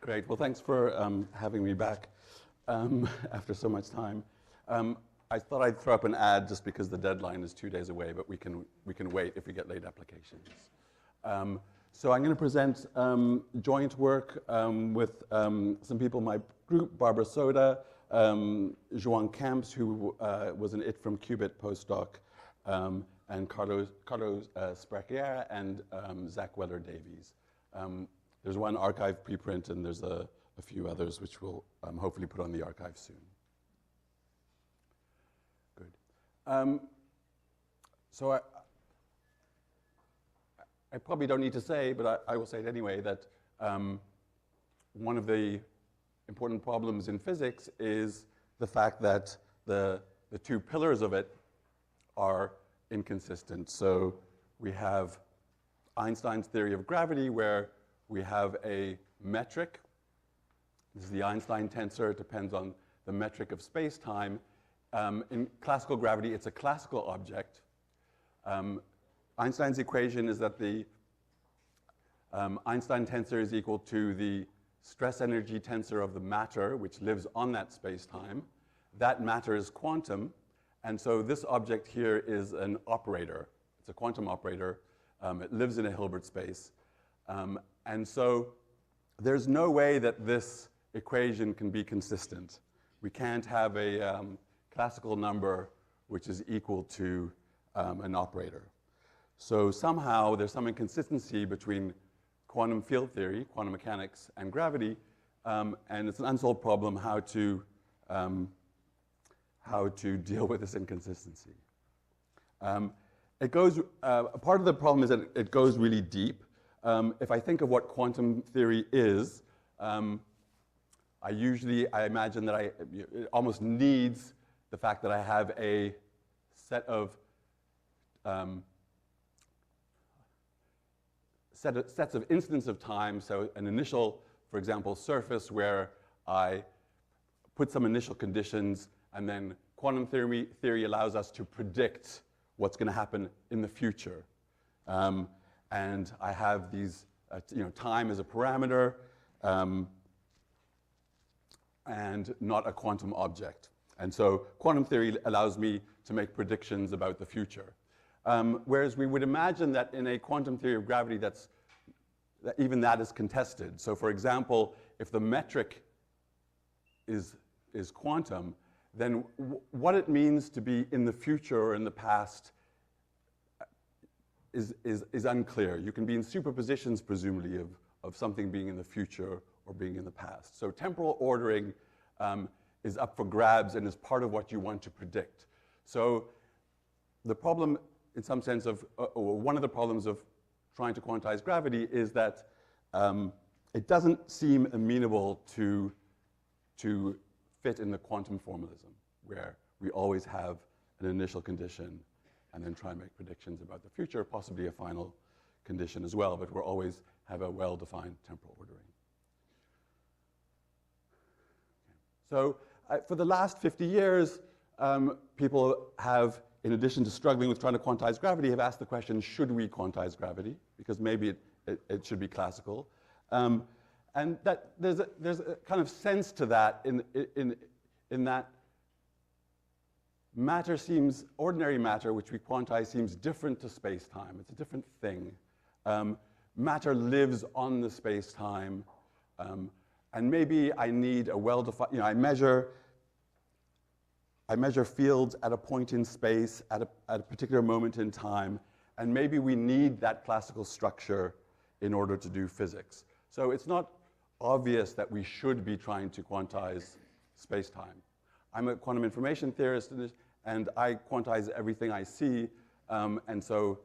Great. Well, thanks for having me back after so much time. I thought I'd throw up an ad just because the deadline is 2 days away, but we can wait if we get late applications. So I'm going to present joint work with some people in my group, Barbara Soda, Joan Kemps, who was an IT from Qubit postdoc, and Carlos Sprachiera and Zach Weller-Davies. There's one archive preprint, and there's a few others which we'll hopefully put on the archive soon. Good. So I probably don't need to say, but I will say it anyway, that one of the important problems in physics is the fact that the two pillars of it are inconsistent. So we have Einstein's theory of gravity, where we have a metric. This is the Einstein tensor. It depends on the metric of space-time. In classical gravity, it's a classical object. Einstein's equation is that the Einstein tensor is equal to the stress energy tensor of the matter, which lives on that space-time. That matter is quantum, and so this object here is an operator. It's a quantum operator. It lives in a Hilbert space. And so there's no way that this equation can be consistent. We can't have a classical number which is equal to an operator. So somehow there's some inconsistency between quantum field theory, quantum mechanics, and gravity, and it's an unsolved problem how to deal with this inconsistency. Part of the problem is that it goes really deep. If I think of what quantum theory is, I imagine that it almost needs the fact that I have a set of sets of instants of time, so an initial, for example, surface where I put some initial conditions, and then quantum theory allows us to predict what's going to happen in the future. And I have these, time as a parameter, and not a quantum object. And so quantum theory allows me to make predictions about the future. Whereas we would imagine that in a quantum theory of gravity that even that is contested. So for example, if the metric is quantum, then what it means to be in the future or in the past is unclear. You can be in superpositions, presumably, of something being in the future or being in the past. So temporal ordering is up for grabs and is part of what you want to predict. So the problem, in some sense, or one of the problems of trying to quantize gravity is that it doesn't seem amenable to fit in the quantum formalism, where we always have an initial condition and then try and make predictions about the future, possibly a final condition as well, but we'll always have a well-defined temporal ordering. So for the last 50 years, people have, in addition to struggling with trying to quantize gravity, have asked the question, should we quantize gravity? Because maybe it should be classical. And that there's a kind of sense to that in that matter seems, ordinary matter, which we quantize, seems different to space-time. It's a different thing. Matter lives on the space-time, and maybe I need a well-defined, I measure fields at a point in space at a particular moment in time, and maybe we need that classical structure in order to do physics. So it's not obvious that we should be trying to quantize space-time. I'm a quantum information theorist, and I quantize everything I see, and so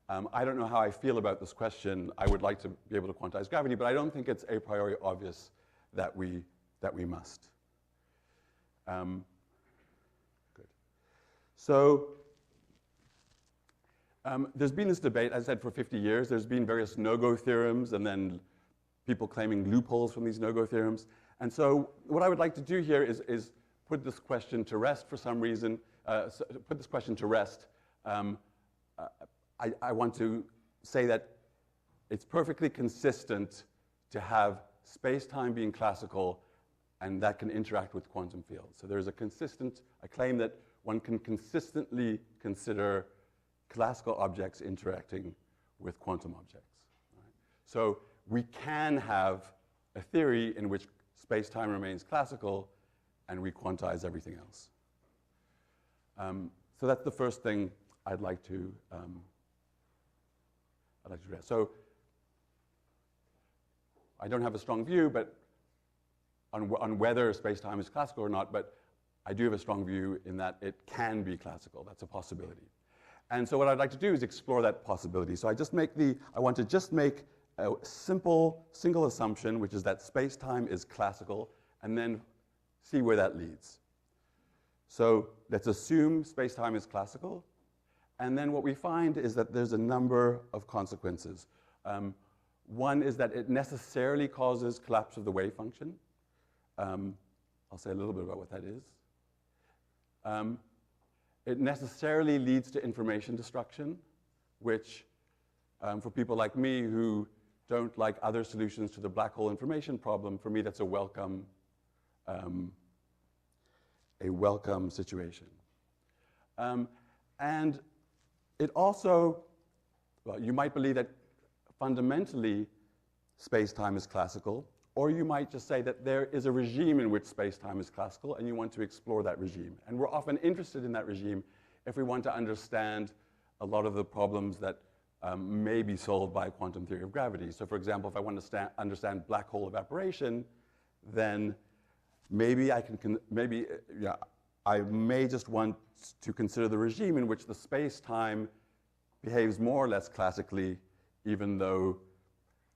I don't know how I feel about this question. I would like to be able to quantize gravity, but I don't think it's a priori obvious that we must. Good. So there's been this debate, as I said, for 50 years. There's been various no-go theorems, and then people claiming loopholes from these no-go theorems. And so what I would like to do here is put this question to rest for some reason, put this question to rest. I want to say that it's perfectly consistent to have space-time being classical, and that can interact with quantum fields. So there's a claim that one can consistently consider classical objects interacting with quantum objects. Right? So we can have a theory in which space-time remains classical, and we quantize everything else. So that's the first thing I'd like to address. So I don't have a strong view, but on whether space-time is classical or not, but I do have a strong view in that it can be classical. That's a possibility. And so what I'd like to do is explore that possibility. So I want to just make a simple single assumption, which is that space-time is classical, and then see where that leads. So let's assume space-time is classical, and then what we find is that there's a number of consequences. One is that it necessarily causes collapse of the wave function. I'll say a little bit about what that is. It necessarily leads to information destruction, which for people like me who don't like other solutions to the black hole information problem, for me that's a welcome situation. And it also, well, you might believe that fundamentally space-time is classical, or you might just say that there is a regime in which space-time is classical and you want to explore that regime. And we're often interested in that regime if we want to understand a lot of the problems that may be solved by a quantum theory of gravity. So for example, if I want to understand black hole evaporation, then maybe I may just want to consider the regime in which the space-time behaves more or less classically, even though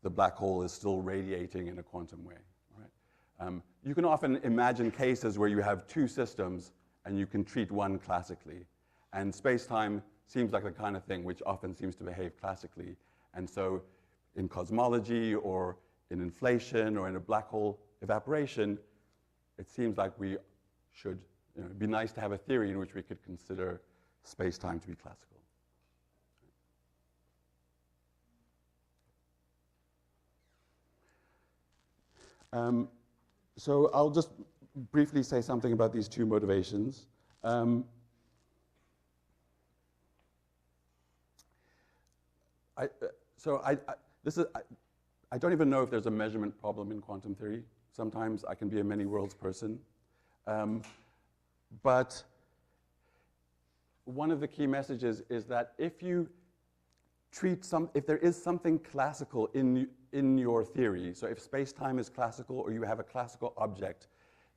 the black hole is still radiating in a quantum way. Right? You can often imagine cases where you have two systems and you can treat one classically. And space-time seems like the kind of thing which often seems to behave classically. And so in cosmology or in inflation or in a black hole evaporation, it seems like we should, it'd be nice to have a theory in which we could consider space-time to be classical. So I'll just briefly say something about these two motivations. I don't even know if there's a measurement problem in quantum theory. Sometimes I can be a many worlds person. But one of the key messages is that if you if there is something classical in your theory, so if space-time is classical or you have a classical object,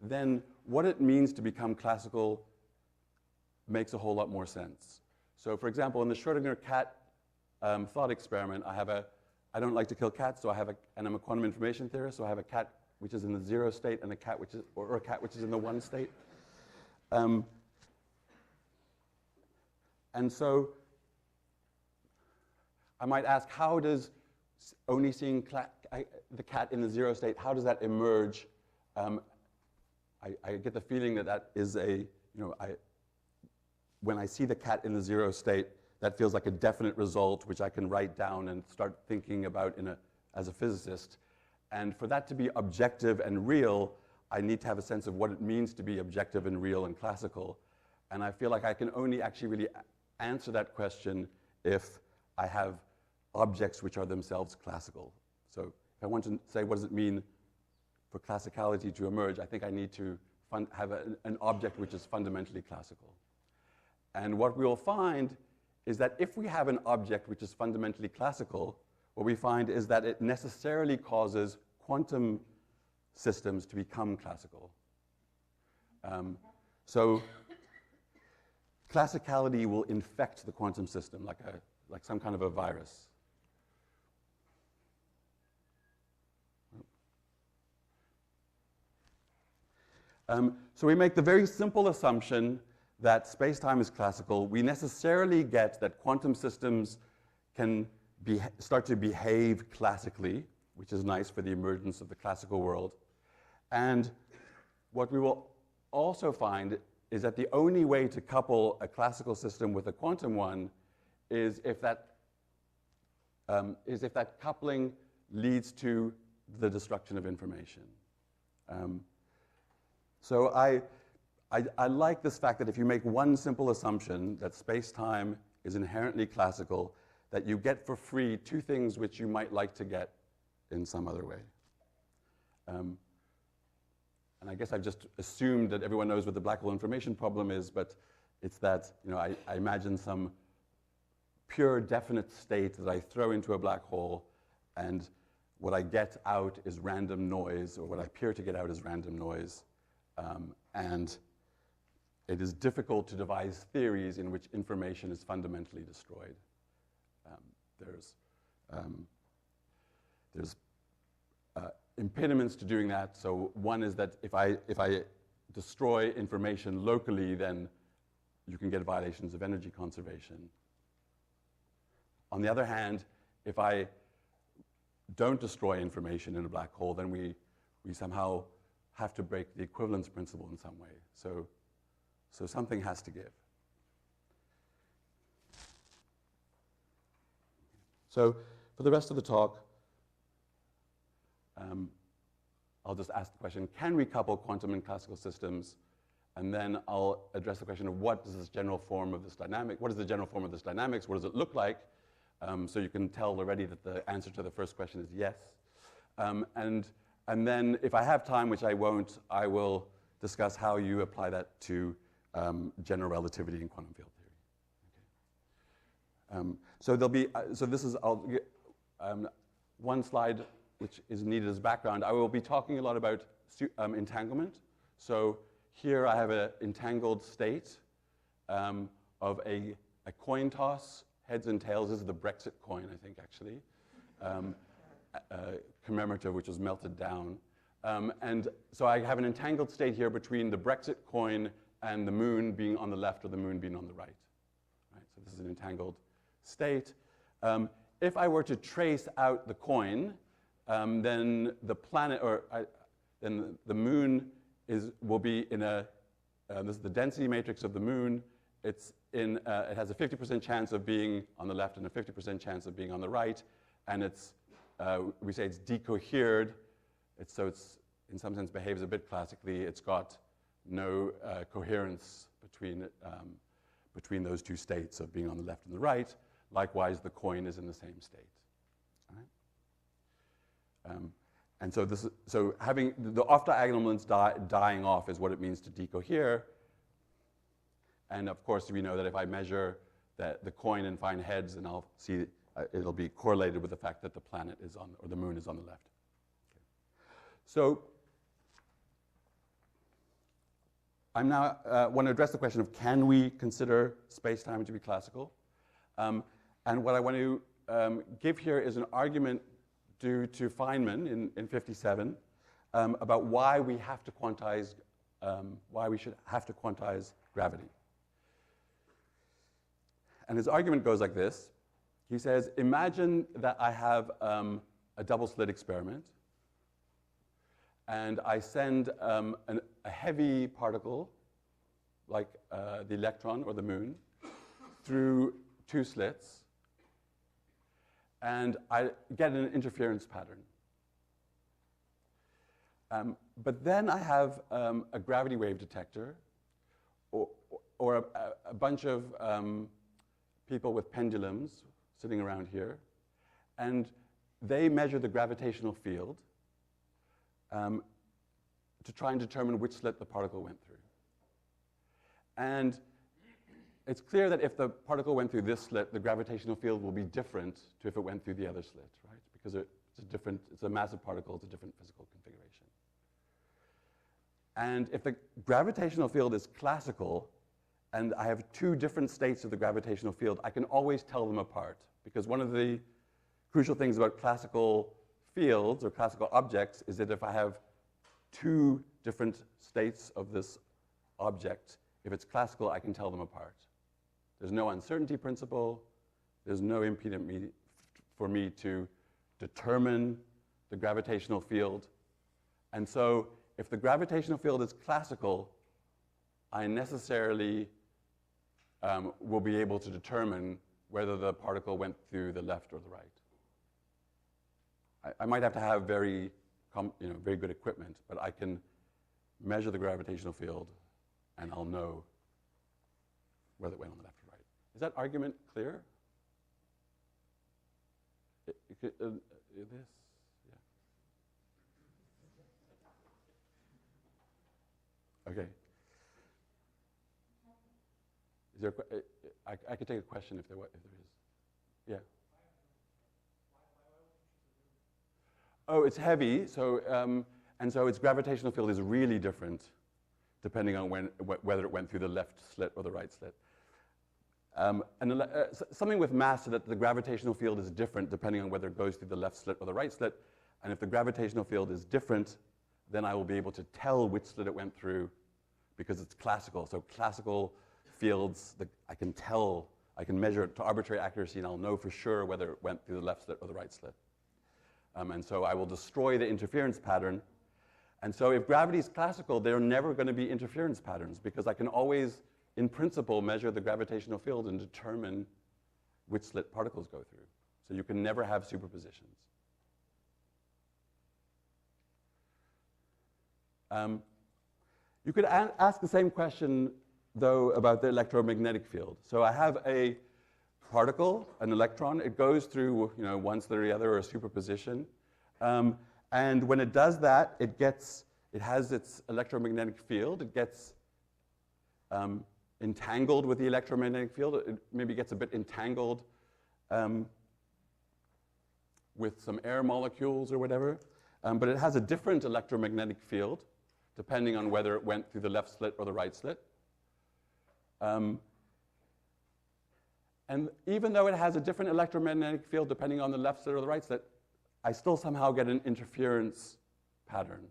then what it means to become classical makes a whole lot more sense. So for example, in the Schrödinger cat thought experiment, I don't like to kill cats, so and I'm a quantum information theorist, so I have a cat which is in the 0 state and a cat which is in the 1 state. And so I might ask, how does only seeing the cat in the 0 state, how does that emerge? I get the feeling that is when I see the cat in the 0 state, that feels like a definite result which I can write down and start thinking about as a physicist. And for that to be objective and real, I need to have a sense of what it means to be objective and real and classical. And I feel like I can only actually really answer that question if I have objects which are themselves classical. So if I want to say what does it mean for classicality to emerge, I think I need to have an object which is fundamentally classical. And what we'll find is that if we have an object which is fundamentally classical, what we find is that it necessarily causes quantum systems to become classical. So classicality will infect the quantum system like some kind of a virus. So we make the very simple assumption that space-time is classical. We necessarily get that quantum systems can start to behave classically, which is nice for the emergence of the classical world. And what we will also find is that the only way to couple a classical system with a quantum one is if that coupling leads to the destruction of information. So I like this fact that if you make one simple assumption that space-time is inherently classical, that you get for free two things which you might like to get in some other way. And I guess I've just assumed that everyone knows what the black hole information problem is, but it's that I imagine some pure definite state that I throw into a black hole, and what I get out is random noise, or what I appear to get out is random noise. And it is difficult to devise theories in which information is fundamentally destroyed. There's impediments to doing that. So one is that if I destroy information locally, then you can get violations of energy conservation. On the other hand, if I don't destroy information in a black hole, then we somehow have to break the equivalence principle in some way. So something has to give. So for the rest of the talk, I'll just ask the question, can we couple quantum and classical systems? And then I'll address the question of what is the general form of this dynamics? What does it look like? So you can tell already that the answer to the first question is yes. And then if I have time, which I won't, I will discuss how you apply that to general relativity and quantum field theory. Okay. So there'll be, one slide which is needed as background. I will be talking a lot about entanglement. So here I have an entangled state of a coin toss, heads and tails. This is the Brexit coin, I think, actually, commemorative, which was melted down. And so I have an entangled state here between the Brexit coin and the moon being on the left or the moon being on the right. So this is an entangled state. If I were to trace out the coin, then the planet, then the moon will be in a, this is the density matrix of the moon. It has a 50% chance of being on the left and a 50% chance of being on the right. And we say it's decohered. So it's, in some sense, behaves a bit classically. It's got no coherence between those two states of being on the left and the right. Likewise, the coin is in the same state. All right? And so having the off-diagonal elements dying off is what it means to decohere. And of course, we know that if I measure the coin and find heads, then I'll see it'll be correlated with the fact that the planet is on, or the moon is on the left. Okay. So I'm now want to address the question of, can we consider space-time to be classical? And what I want to give here is an argument due to Feynman in 57 about why we have to quantize, why we should have to quantize gravity. And his argument goes like this. He says, imagine that I have a double slit experiment, and I send a heavy particle, like the electron or the moon, through two slits, and I get an interference pattern. But then I have a gravity wave detector, or a bunch of people with pendulums sitting around here, and they measure the gravitational field to try and determine which slit the particle went through. And it's clear that if the particle went through this slit, the gravitational field will be different to if it went through the other slit, right? Because it's a massive particle, it's a different physical configuration. And if the gravitational field is classical, and I have two different states of the gravitational field, I can always tell them apart. Because one of the crucial things about classical fields or classical objects is that if I have two different states of this object, if it's classical, I can tell them apart. There's no uncertainty principle. There's no impediment for me to determine the gravitational field. And so if the gravitational field is classical, I necessarily will be able to determine whether the particle went through the left or the right. I might have to have very good equipment, but I can measure the gravitational field, and I'll know whether it went on the left or right. Is that argument clear? This, yeah. Okay. Is there? I could take a question if there is. Yeah. Oh, it's heavy. So and so its gravitational field is really different, depending on whether it went through the left slit or the right slit. Something with mass so that the gravitational field is different depending on whether it goes through the left slit or the right slit. And if the gravitational field is different, then I will be able to tell which slit it went through because it's classical. So classical fields, I can measure it to arbitrary accuracy, and I'll know for sure whether it went through the left slit or the right slit. And so I will destroy the interference pattern. And so if gravity is classical, there are never going to be interference patterns because I can always, in principle, measure the gravitational field and determine which slit particles go through. So you can never have superpositions. You could ask the same question, though, about the electromagnetic field. So I have a particle, an electron. It goes through one slit or the other, or a superposition. And when it does that, it has its electromagnetic field. It gets entangled with the electromagnetic field. It maybe gets a bit entangled with some air molecules or whatever. But it has a different electromagnetic field, depending on whether it went through the left slit or the right slit. And even though it has a different electromagnetic field depending on the left slit or the right slit, I still somehow get an interference pattern.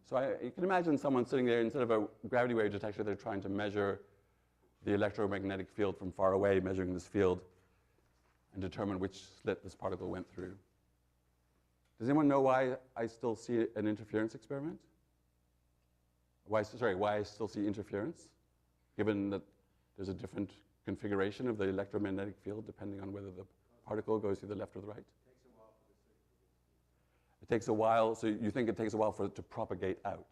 So you can imagine someone sitting there, instead of a gravity wave detector, they're trying to measure the electromagnetic field from far away, measuring this field, and determine which slit this particle went through. Does anyone know why I still see an interference experiment? Why I still see interference, given that there's a different configuration of the electromagnetic field depending on whether the particle goes through the left or the right? It takes a while, so you think it takes a while for it to propagate out.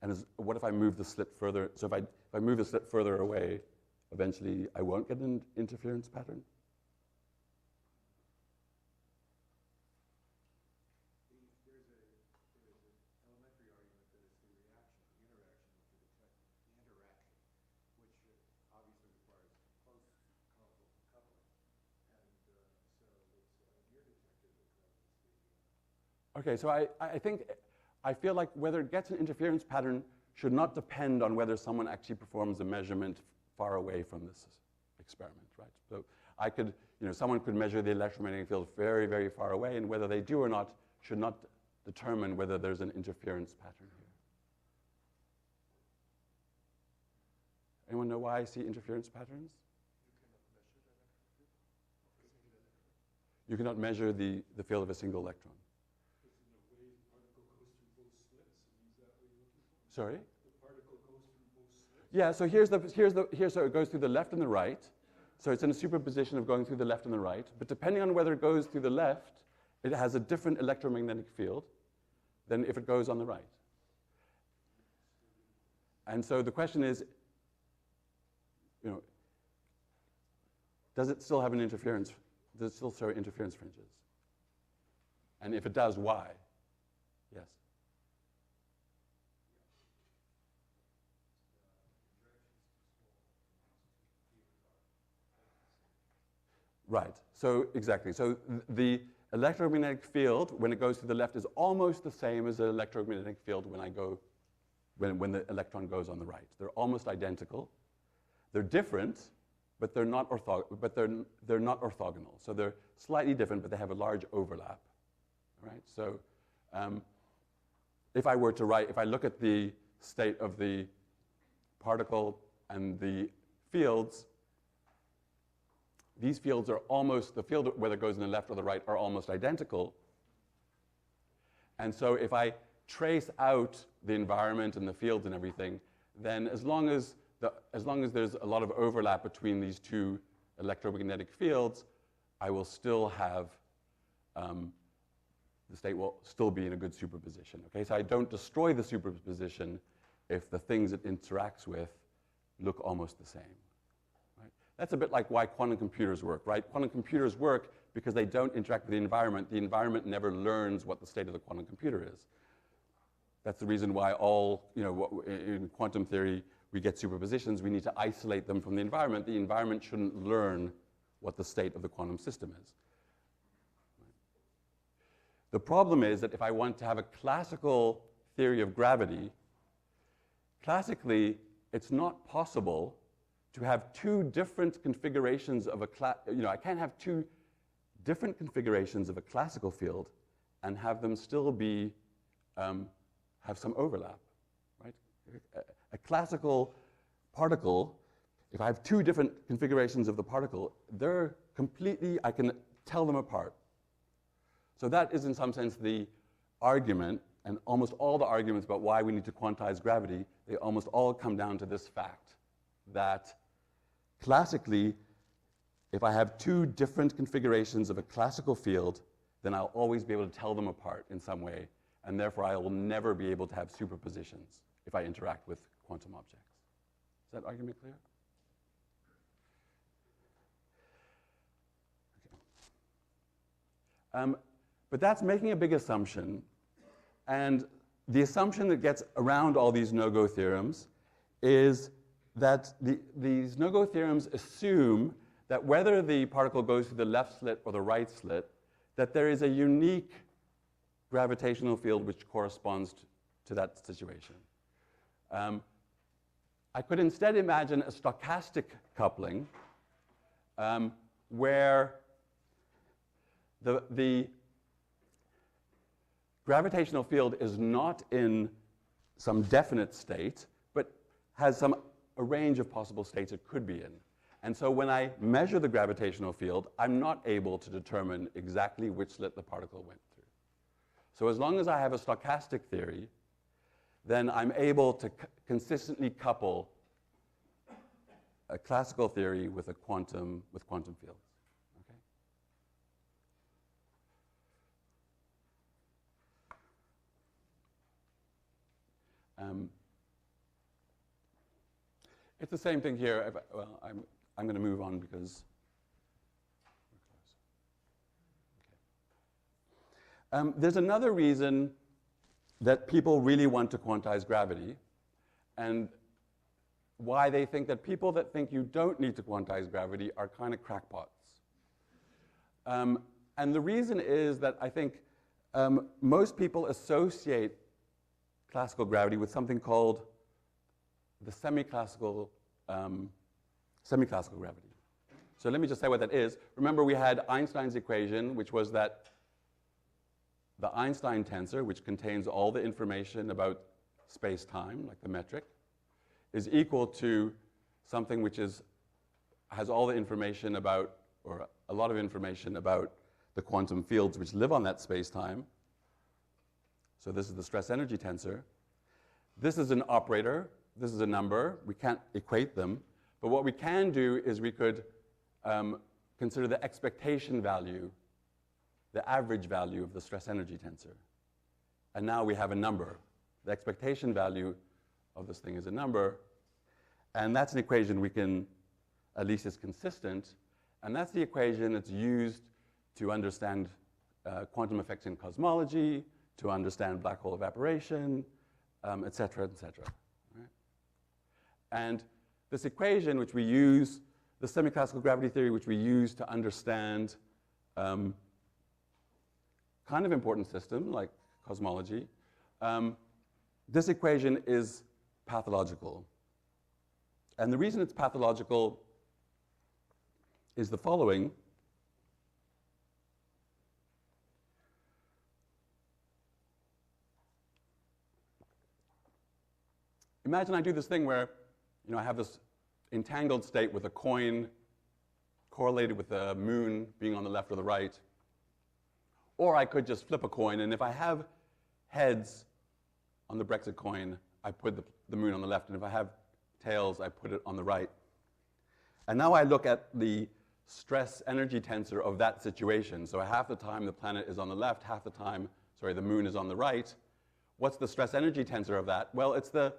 And what if I move the slit further? So if I move the slit further away, eventually I won't get an interference pattern? Okay, so I feel like whether it gets an interference pattern should not depend on whether someone actually performs a measurement far away from this experiment, right? So someone could measure the electromagnetic field very, very far away, and whether they do or not should not determine whether there's an interference pattern here. Anyone know why I see interference patterns? You cannot measure the field of a single electron. Sorry? The particle goes through both slits? Yeah, so so it goes through the left and the right. So it's in a superposition of going through the left and the right. But depending on whether it goes through the left, it has a different electromagnetic field than if it goes on the right. And so the question is, does it still have an interference? Does it still show interference fringes? And if it does, why? Yes. Right, so exactly. So the electromagnetic field, when it goes to the left, is almost the same as the electromagnetic field when the electron goes on the right. They're almost identical. They're different, but they're not they're not orthogonal. So they're slightly different, but they have a large overlap. Right? So if I look at the state of the particle and the fields, these fields are almost, the field whether it goes in the left or the right are almost identical. And so if I trace out the environment and the fields and everything, then as long as there's a lot of overlap between these two electromagnetic fields, I will still have the state will still be in a good superposition. Okay, so I don't destroy the superposition if the things it interacts with look almost the same. Right? That's a bit like why quantum computers work, right? Quantum computers work because they don't interact with the environment. The environment never learns what the state of the quantum computer is. That's the reason why in quantum theory, we get superpositions. We need to isolate them from the environment. The environment shouldn't learn what the state of the quantum system is. The problem is that if I want to have a classical theory of gravity, classically, it's not possible to have two different configurations of I can't have two different configurations of a classical field and have them still be have some overlap, right? A classical particle, if I have two different configurations of the particle, they're completely, I can tell them apart. So that is in some sense the argument, and almost all the arguments about why we need to quantize gravity, they almost all come down to this fact, that classically, if I have two different configurations of a classical field, then I'll always be able to tell them apart in some way, and therefore I will never be able to have superpositions if I interact with quantum objects. Is that argument clear? Okay. But that's making a big assumption, and the assumption that gets around all these no-go theorems is that these no-go theorems assume that whether the particle goes through the left slit or the right slit, that there is a unique gravitational field which corresponds to that situation. I could instead imagine a stochastic coupling where the gravitational field is not in some definite state, but has a range of possible states it could be in. And so when I measure the gravitational field, I'm not able to determine exactly which slit the particle went through. So as long as I have a stochastic theory, then I'm able to consistently couple a classical theory with quantum fields. It's the same thing here. I'm going to move on because we're close. Okay. There's another reason that people really want to quantize gravity, and why they think that people that think you don't need to quantize gravity are kind of crackpots. And the reason is that I think most people associate classical gravity with something called the semiclassical gravity. So let me just say what that is. Remember, we had Einstein's equation, which was that the Einstein tensor, which contains all the information about space-time, like the metric, is equal to something which has all the information about, or a lot of information about the quantum fields which live on that space-time. So this is the stress-energy tensor. This is an operator. This is a number. We can't equate them. But what we can do is we could consider the expectation value, the average value of the stress-energy tensor. And now we have a number. The expectation value of this thing is a number. And that's an equation we can, at least is consistent. And that's the equation that's used to understand quantum effects in cosmology, to understand black hole evaporation, et cetera, et cetera. Right? And this equation, which we use, the semiclassical gravity theory, which we use to understand kind of important system like cosmology, this equation is pathological. And the reason it's pathological is the following. Imagine I do this thing where, I have this entangled state with a coin correlated with the moon being on the left or the right. Or I could just flip a coin, and if I have heads on the Brexit coin, I put the moon on the left, and if I have tails, I put it on the right. And now I look at the stress energy tensor of that situation. So half the time the planet is on the left, half the time, sorry, the moon is on the right. What's the stress energy tensor of that? Well, it's the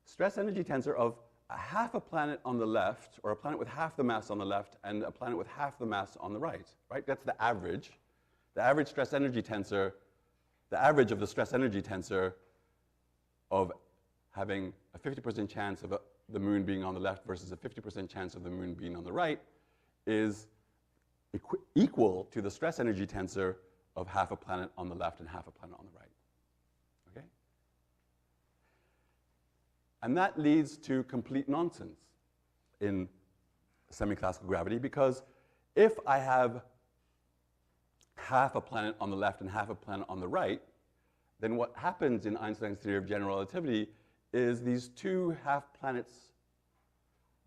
stress energy tensor of half a planet on the left, or a planet with half the mass on the left, and a planet with half the mass on the right, right? That's the average. The average stress energy tensor, the average of the stress energy tensor of having a 50% chance of the moon being on the left versus a 50% chance of the moon being on the right is equal to the stress energy tensor of half a planet on the left and half a planet on the right. Okay? And that leads to complete nonsense in semiclassical gravity, because if I have half a planet on the left and half a planet on the right, then what happens in Einstein's theory of general relativity is these two half planets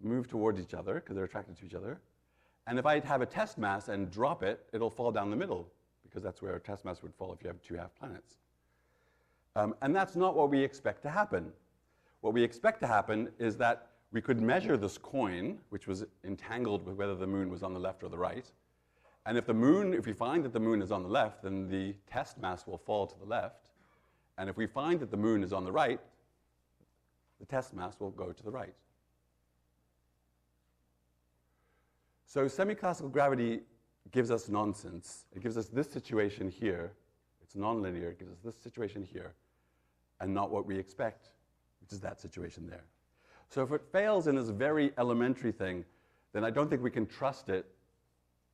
move towards each other because they're attracted to each other. And if I have a test mass and drop it, it'll fall down the middle, because that's where a test mass would fall if you have two half planets. And that's not what we expect to happen. What we expect to happen is that we could measure this coin, which was entangled with whether the moon was on the left or the right. And if we find that the moon is on the left, then the test mass will fall to the left. And if we find that the moon is on the right, the test mass will go to the right. So semiclassical gravity gives us nonsense. It gives us this situation here. It's nonlinear. It gives us this situation here, and not what we expect, which is that situation there. So if it fails in this very elementary thing, then I don't think we can trust it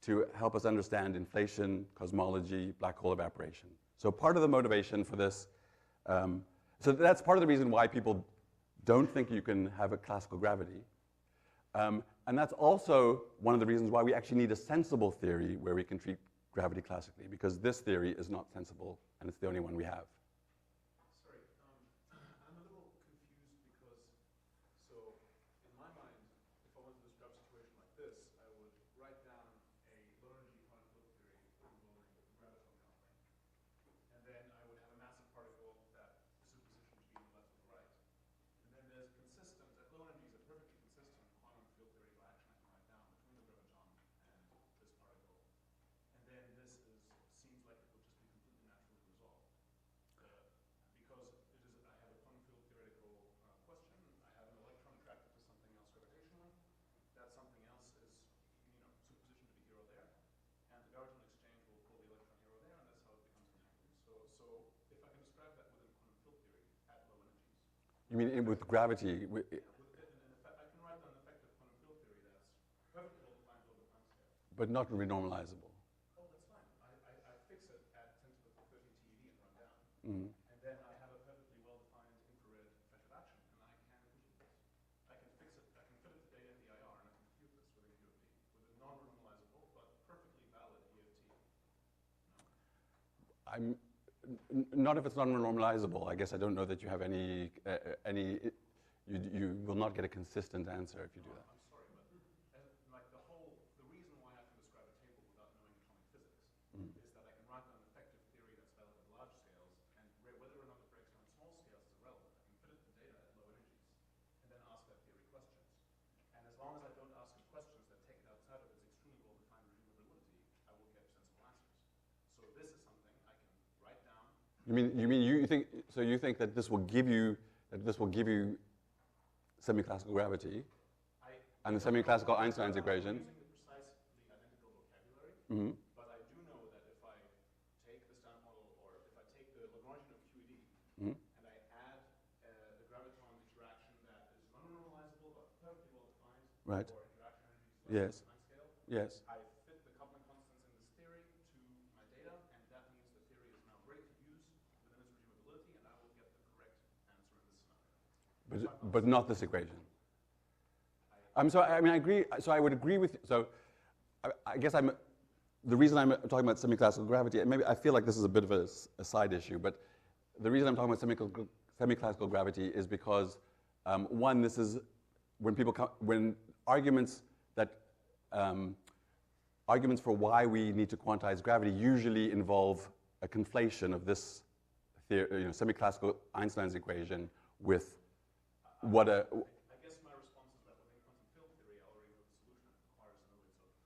to help us understand inflation, cosmology, black hole evaporation. So part of the motivation for this, so that's part of the reason why people don't think you can have a classical gravity. And that's also one of the reasons why we actually need a sensible theory where we can treat gravity classically, because this theory is not sensible, and it's the only one we have. Sorry, I'm a little confused because, so in my mind, if I wanted to describe a situation like this, I would write down a low-energy quantum field theory involving the graviton coupling. And then I would have a massive particle that is superpositioned to be on the left or the right. And then there's consistent, at low energies, a perfectly consistent quantum field theory action I can write down between the graviton and this particle. And then this seems like it would just be completely naturally resolved. Because I have a quantum field theoretical question, I have an electron attracted to something else gravitationally. That something else is, superpositioned to be here or there. And the graviton exchange will pull the electron here or there, and that's how it becomes entangled. So if I can describe that within quantum field theory at low energies. You mean with gravity? I can write down an effective quantum field theory that's perfectly well-defined over the time scale. But not renormalizable. Oh, that's fine. I fix it at 10 to the 13 TeV and run down. Mm-hmm. And then I have a perfectly well-defined infrared effective action, and I can compute this. I can fix it, I can fit it to data in the IR, and I can compute this with a QFT, with a non-renormalizable but perfectly valid EFT. No? Not if it's non-normalizable. I guess I don't know that you have any you will not get a consistent answer if you do that. I'm sorry, but the reason why I can describe a table without knowing atomic physics is that I can write down an effective theory that's valid at large scales, and whether or not it breaks down at small scales is irrelevant. I can fit it to data at low energies, and then ask that theory questions. And as long as I don't ask it questions that take it outside of its extremely well-defined regime of validity, I will get sensible answers. So this is something I can write down. You think that this will give you semiclassical gravity and the semiclassical Einstein's equation? I'm using the precisely identical vocabulary, Mm-hmm. but I do know that if I take the standard model, or if I take the Lagrangian of QED, Mm-hmm. and I add the graviton interaction that is non-normalizable but perfectly well-defined, Right. or interaction energies Yes. time scale, Yes. I fit the coupling constants in this theory to my data, and that means the theory is now great to use within its regime of validity, and I will get the correct answer in this scenario. But not this equation. I'm sorry. I mean, I agree. So I would agree with you. So I guess the reason I'm talking about semiclassical gravity, and maybe I feel like this is a bit of a side issue, but the reason I'm talking about semiclassical gravity is because one, this is when arguments for why we need to quantize gravity usually involve a conflation of this semiclassical Einstein's equation with what I guess my response is that within quantum field theory, I already know the solution. It requires no way of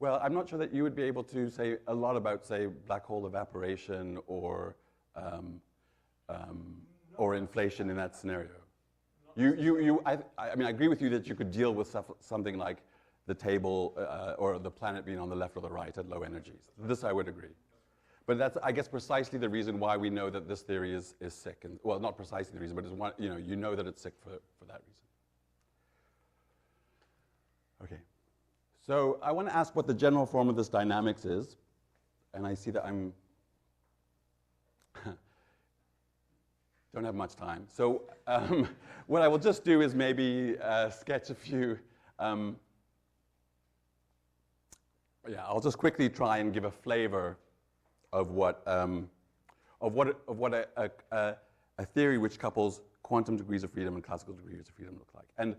Well, I'm not sure that you would be able to say a lot about, say, black hole evaporation or inflation in that scenario. I mean, I agree with you that you could deal with something like the table or the planet being on the left or the right at low energies. This I would agree. But that's, I guess, precisely the reason why we know that this theory is sick. And, well, not precisely the reason, but it's one, you know that it's sick for that reason. Okay. So I want to ask what the general form of this dynamics is. And I see that I'm don't have much time. So what I will just do is maybe sketch a few. I'll just quickly try and give a flavor of what a theory which couples quantum degrees of freedom and classical degrees of freedom look like. And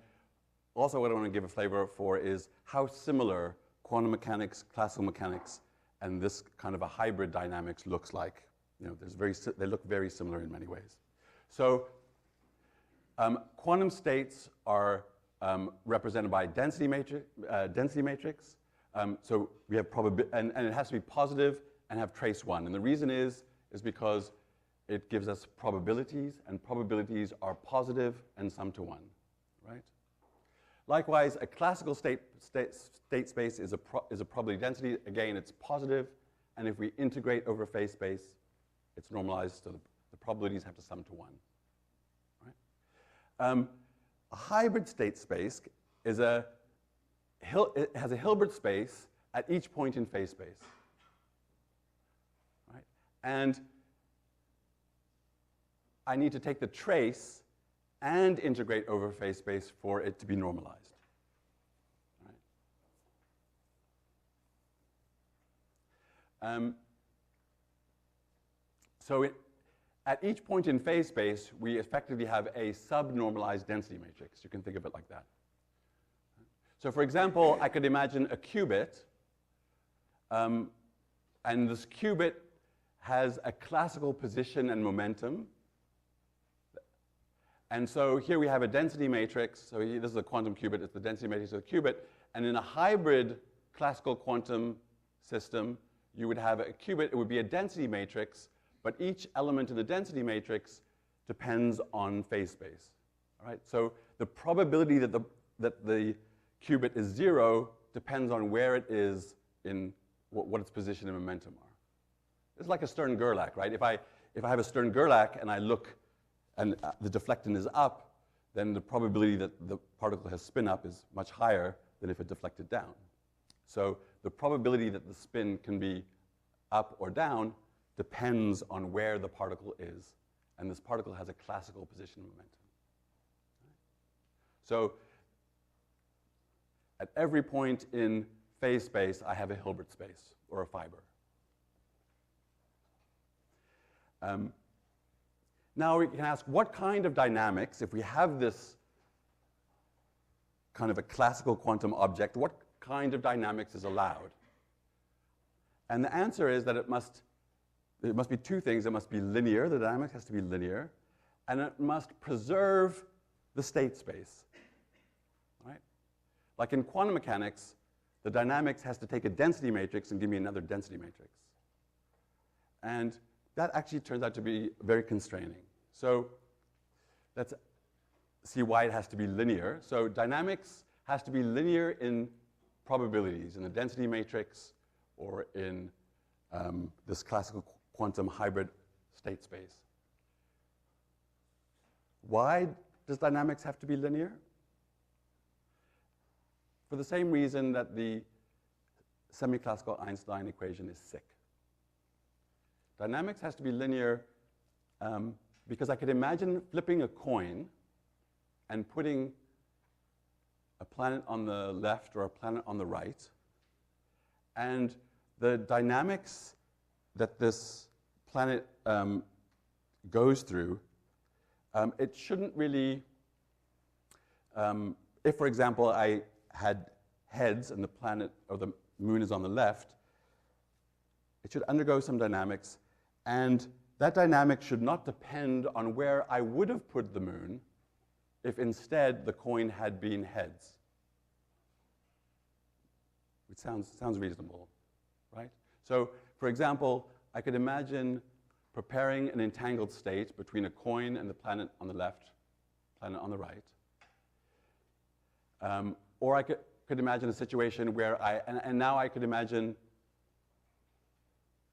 also what I want to give a flavor for is how similar quantum mechanics, classical mechanics, and this kind of a hybrid dynamics looks like. They look very similar in many ways. So quantum states are represented by density matrix. So we have and it has to be positive and have trace 1. And the reason is because it gives us probabilities, and probabilities are positive and sum to 1, right? Likewise, a classical state space is a probability density. Again, it's positive, and if we integrate over phase space, it's normalized, so the probabilities have to sum to 1. Right? A hybrid state space is it has a Hilbert space at each point in phase space. Right? And I need to take the trace and integrate over phase space for it to be normalized. Right? So at each point in phase space, we effectively have a subnormalized density matrix. You can think of it like that. So for example, I could imagine a qubit, and this qubit has a classical position and momentum. And so here we have a density matrix. So this is a quantum qubit. It's the density matrix of the qubit. And in a hybrid classical quantum system, you would have a qubit. It would be a density matrix, but each element in the density matrix depends on phase space. All right? So the probability that the qubit is 0 depends on where it is in what its position and momentum are. It's like a Stern-Gerlach, right? If I have a Stern-Gerlach and I look and the deflectant is up, then the probability that the particle has spin up is much higher than if it deflected down. So the probability that the spin can be up or down depends on where the particle is. And this particle has a classical position and momentum. So at every point in phase space, I have a Hilbert space or a fiber. Now we can ask what kind of dynamics, if we have this kind of a classical quantum object, what kind of dynamics is allowed? And the answer is that it must be two things. It must be linear, the dynamic has to be linear, and it must preserve the state space. Right? Like in quantum mechanics, the dynamics has to take a density matrix and give me another density matrix. And that actually turns out to be very constraining. So let's see why it has to be linear. So dynamics has to be linear in probabilities, in the density matrix, or in this classical quantum hybrid state space. Why does dynamics have to be linear? For the same reason that the semiclassical Einstein equation is sick. Dynamics has to be linear because I could imagine flipping a coin and putting a planet on the left or a planet on the right, and the dynamics that this planet goes through, it shouldn't really, if, for example, I had heads and the planet or the moon is on the left, it should undergo some dynamics, and that dynamic should not depend on where I would have put the moon if instead the coin had been heads. which sounds reasonable, right? So, for example, I could imagine preparing an entangled state between a coin and the planet on the left, planet on the right. Or I could imagine a situation where and now I could imagine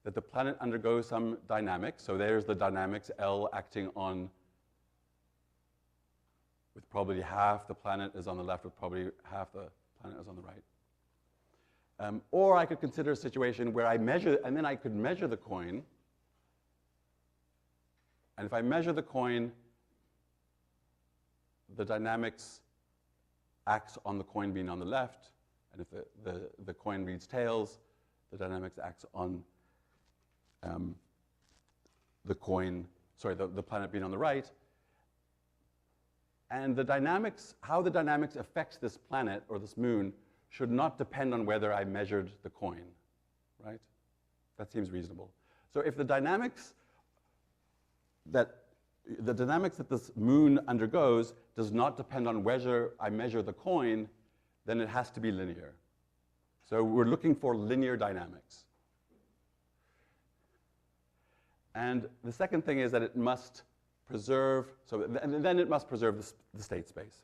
that the planet undergoes some dynamics. So there's the dynamics, L acting on, with probably half the planet is on the left, with probably half the planet is on the right. Or I could consider a situation where I measure, and then I could measure the coin. And if I measure the coin, the dynamics acts on the coin being on the left. And if the coin reads tails, the dynamics acts on the planet being on the right. And the dynamics, how the dynamics affects this planet or this moon should not depend on whether I measured the coin, right? That seems reasonable. So if the dynamics that this moon undergoes does not depend on whether I measure the coin, then it has to be linear. So we're looking for linear dynamics. And the second thing is that it must preserve, and then it must preserve the state space.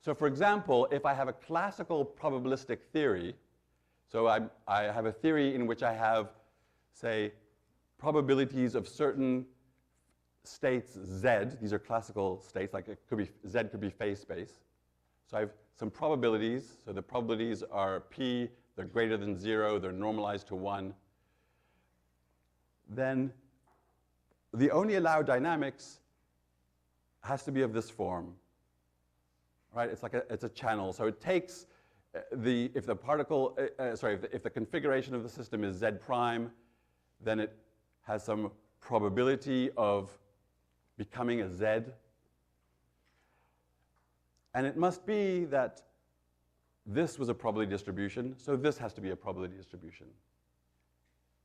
So for example, if I have a classical probabilistic theory, so I have a theory in which I have, say, probabilities of certain states Z, these are classical states, like Z could be phase space. So I have some probabilities, so the probabilities are P, they're greater than 0, they're normalized to 1. Then the only allowed dynamics has to be of this form, right? It's a channel. So it takes if the configuration of the system is Z prime, then it has some probability of becoming a Z. And it must be that this was a probability distribution, so this has to be a probability distribution.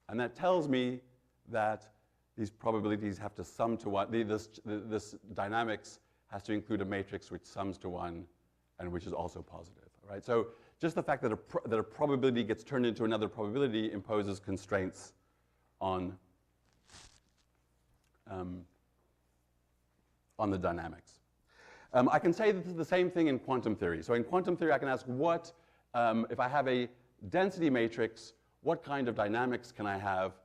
And that tells me that these probabilities have to sum to 1. This dynamics has to include a matrix which sums to 1 and which is also positive, right? So just the fact that a probability gets turned into another probability imposes constraints on the dynamics. I can say that this is the same thing in quantum theory. So in quantum theory, I can ask if I have a density matrix, what kind of dynamics can I have?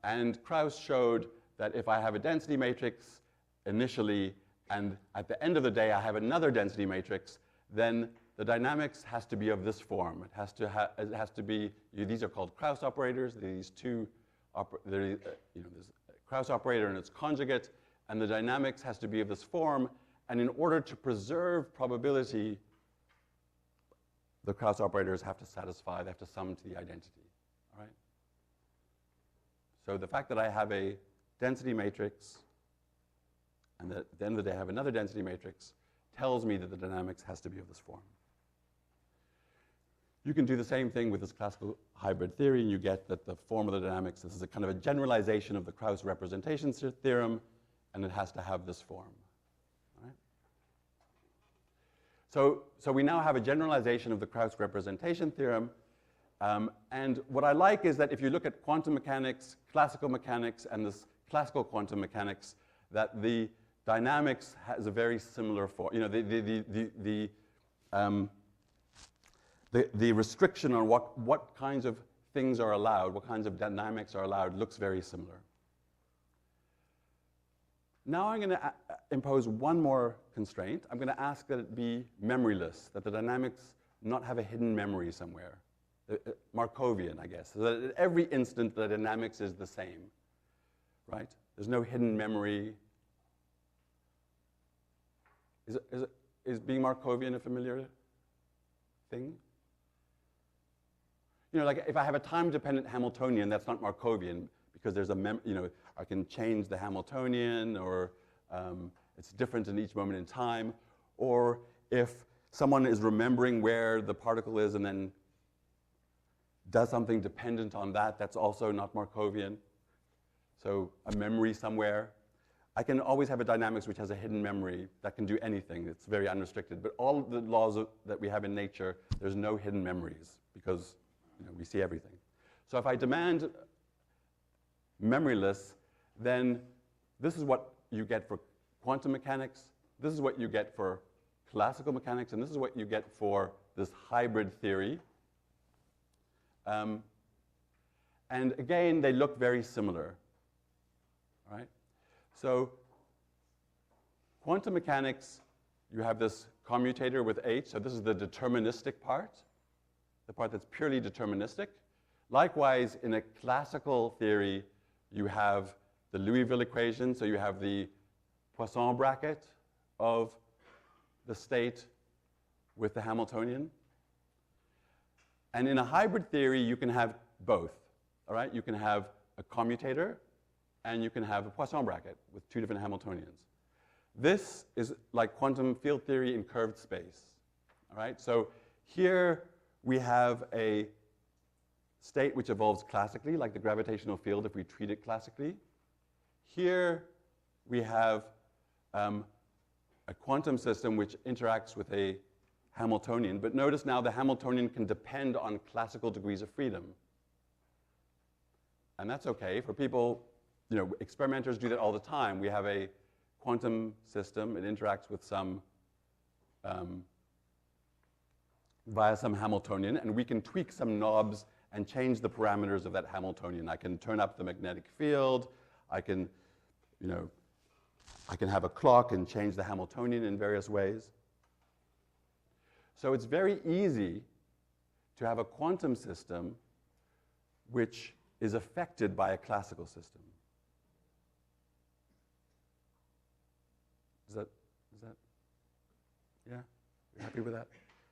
And Krauss showed that if I have a density matrix initially, and at the end of the day I have another density matrix, then the dynamics has to be of this form. It has to be, these are called Krauss operators. These two, there's a Krauss operator and its conjugate, and the dynamics has to be of this form. And in order to preserve probability, the Krauss operators have to satisfy, they have to sum to the identity, all right? So the fact that I have a density matrix and that at the end of the day I have another density matrix tells me that the dynamics has to be of this form. You can do the same thing with this classical hybrid theory, and you get that the form of the dynamics, this is a kind of a generalization of the Krauss representation theorem, and it has to have this form. All right? So we now have a generalization of the Krauss representation theorem. And what I like is that if you look at quantum mechanics, classical mechanics, and this classical quantum mechanics, that the dynamics has a very similar form. The restriction on what kinds of things are allowed, what kinds of dynamics are allowed, looks very similar. Now I'm going to impose one more constraint. I'm going to ask that it be memoryless, that the dynamics not have a hidden memory somewhere. Markovian, I guess, so that at every instant the dynamics is the same, right? There's no hidden memory. Is being Markovian a familiar thing? Like if I have a time-dependent Hamiltonian, that's not Markovian because there's I can change the Hamiltonian, or it's different in each moment in time. Or if someone is remembering where the particle is and then does something dependent on that, that's also not Markovian. So a memory somewhere. I can always have a dynamics which has a hidden memory that can do anything. It's very unrestricted. But all the laws that we have in nature, there's no hidden memories. because we see everything. So if I demand memoryless, then this is what you get for quantum mechanics, this is what you get for classical mechanics, and this is what you get for this hybrid theory. And again, they look very similar. All right? So quantum mechanics, you have this commutator with H, so this is the deterministic part, the part that's purely deterministic. Likewise, in a classical theory, you have the Liouville equation, so you have the Poisson bracket of the state with the Hamiltonian. And in a hybrid theory, you can have both. All right? You can have a commutator, and you can have a Poisson bracket with two different Hamiltonians. This is like quantum field theory in curved space. All right? So here we have a state which evolves classically, like the gravitational field if we treat it classically. Here we have a quantum system which interacts with a Hamiltonian. But notice now the Hamiltonian can depend on classical degrees of freedom. And that's okay. For people, experimenters do that all the time. We have a quantum system. It interacts with some, via some Hamiltonian. And we can tweak some knobs and change the parameters of that Hamiltonian. I can turn up the magnetic field. I can have a clock and change the Hamiltonian in various ways. So it's very easy to have a quantum system which is affected by a classical system. Is that, yeah? You're happy with that?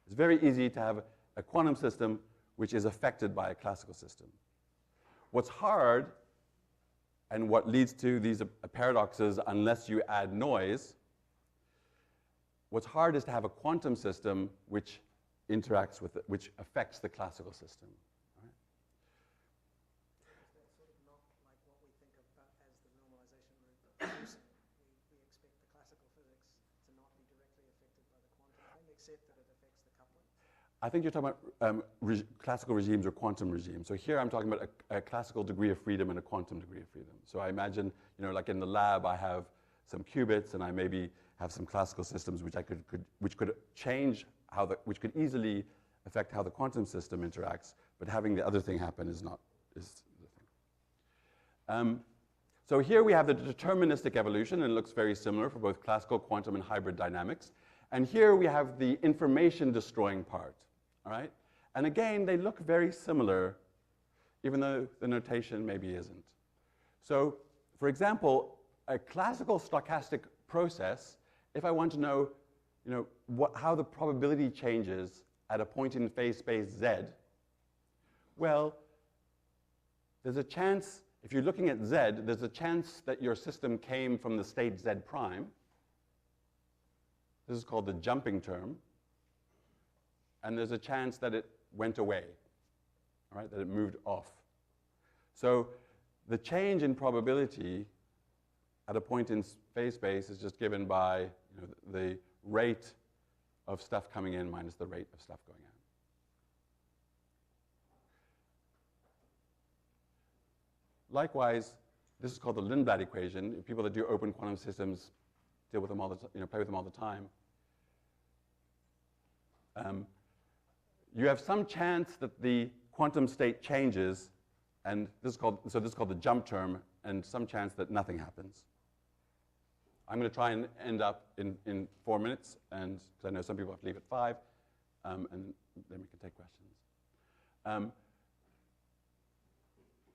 It's very easy to have a quantum system which is affected by a classical system. What's hard, and what leads to these paradoxes unless you add noise, what's hard is to have a quantum system which interacts with it, which affects the classical system. Right? That's sort of not like what we think about as the normalization route. We expect the classical physics to not be directly affected by the quantum thing, except that it affects the coupling. I think you're talking about classical regimes or quantum regimes. So here I'm talking about a classical degree of freedom and a quantum degree of freedom. So I imagine, like in the lab, I have some qubits, and I maybe have some classical systems which could change which could easily affect how the quantum system interacts. But having the other thing happen is the thing. So here we have the deterministic evolution, and it looks very similar for both classical, quantum, and hybrid dynamics. And here we have the information destroying part. All right? And again, they look very similar, even though the notation maybe isn't. So, for example, a classical stochastic process, if I want to know, how the probability changes at a point in phase space z, well, there's a chance, if you're looking at z, there's a chance that your system came from the state z prime. This is called the jumping term. And there's a chance that it went away, all right, that it moved off. So the change in probability at a point in phase space is just given by the rate of stuff coming in minus the rate of stuff going out. Likewise, this is called the Lindblad equation. People that do open quantum systems deal with them all the play with them all the time. You have some chance that the quantum state changes, and this is called the jump term, and some chance that nothing happens. I'm going to try and end up in 4 minutes, and because I know some people have to leave at 5, and then we can take questions.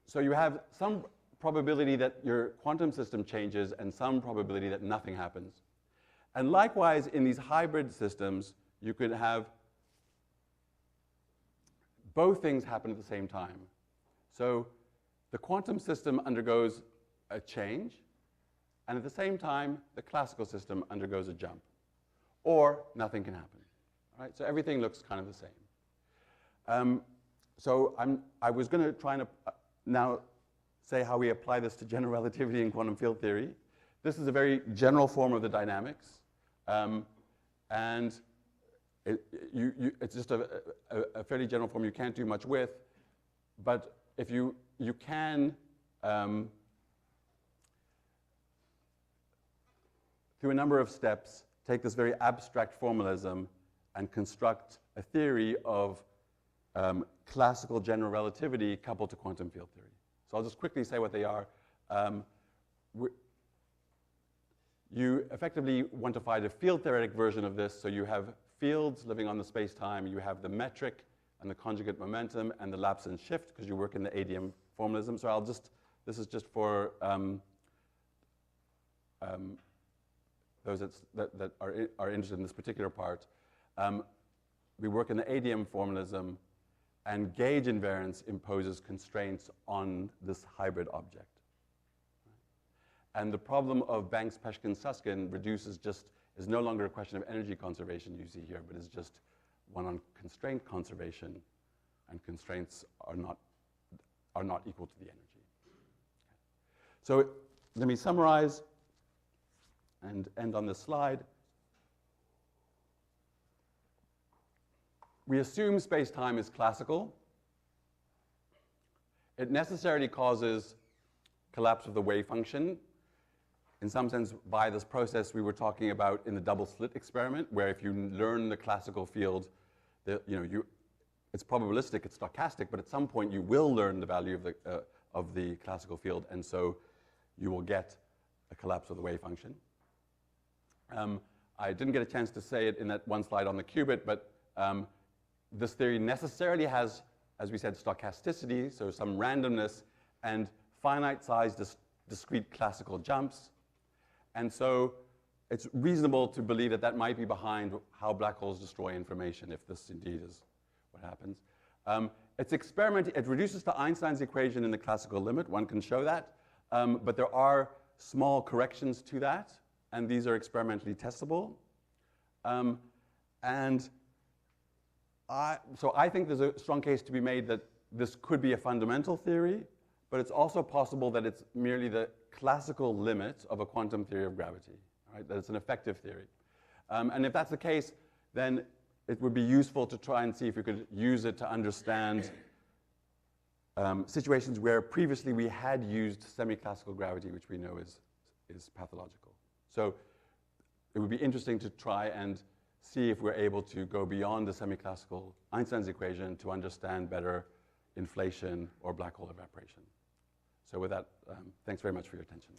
So you have some probability that your quantum system changes and some probability that nothing happens. And likewise, in these hybrid systems, you could have both things happen at the same time. So the quantum system undergoes a change, and at the same time, the classical system undergoes a jump. Or nothing can happen. All right? So everything looks kind of the same. So I was going to try and now say how we apply this to general relativity and quantum field theory. This is a very general form of the dynamics. And it's just a fairly general form you can't do much with, but if you can, through a number of steps, take this very abstract formalism and construct a theory of classical general relativity coupled to quantum field theory. So I'll just quickly say what they are. You effectively want to find a field theoretic version of this, so you have fields living on the space-time, you have the metric and the conjugate momentum and the lapse and shift, because you work in the ADM formalism. So this is just for those that are interested in this particular part. We work in the ADM formalism, and gauge invariance imposes constraints on this hybrid object. And the problem of Banks-Peshkin-Susskind is no longer a question of energy conservation you see here, but is just one on constraint conservation, and constraints are not equal to the energy. So let me summarize and end on this slide. We assume space-time is classical. It necessarily causes collapse of the wave function. In some sense, by this process we were talking about in the double slit experiment, where if you learn the classical field, it's probabilistic, it's stochastic, but at some point you will learn the value of the classical field, and so you will get a collapse of the wave function. I didn't get a chance to say it in that one slide on the qubit, but this theory necessarily has, as we said, stochasticity, so some randomness, and finite-sized discrete classical jumps. And so it's reasonable to believe that that might be behind how black holes destroy information, if this indeed is what happens. It's experimental. It reduces to Einstein's equation in the classical limit. One can show that. But there are small corrections to that, and these are experimentally testable. So I think there's a strong case to be made that this could be a fundamental theory, but it's also possible that it's merely the classical limit of a quantum theory of gravity, right? That it's an effective theory. And if that's the case, then it would be useful to try and see if we could use it to understand situations where previously we had used semi-classical gravity, which we know is pathological. So it would be interesting to try and see if we're able to go beyond the semi-classical Einstein's equation to understand better inflation or black hole evaporation. So with that, thanks very much for your attention.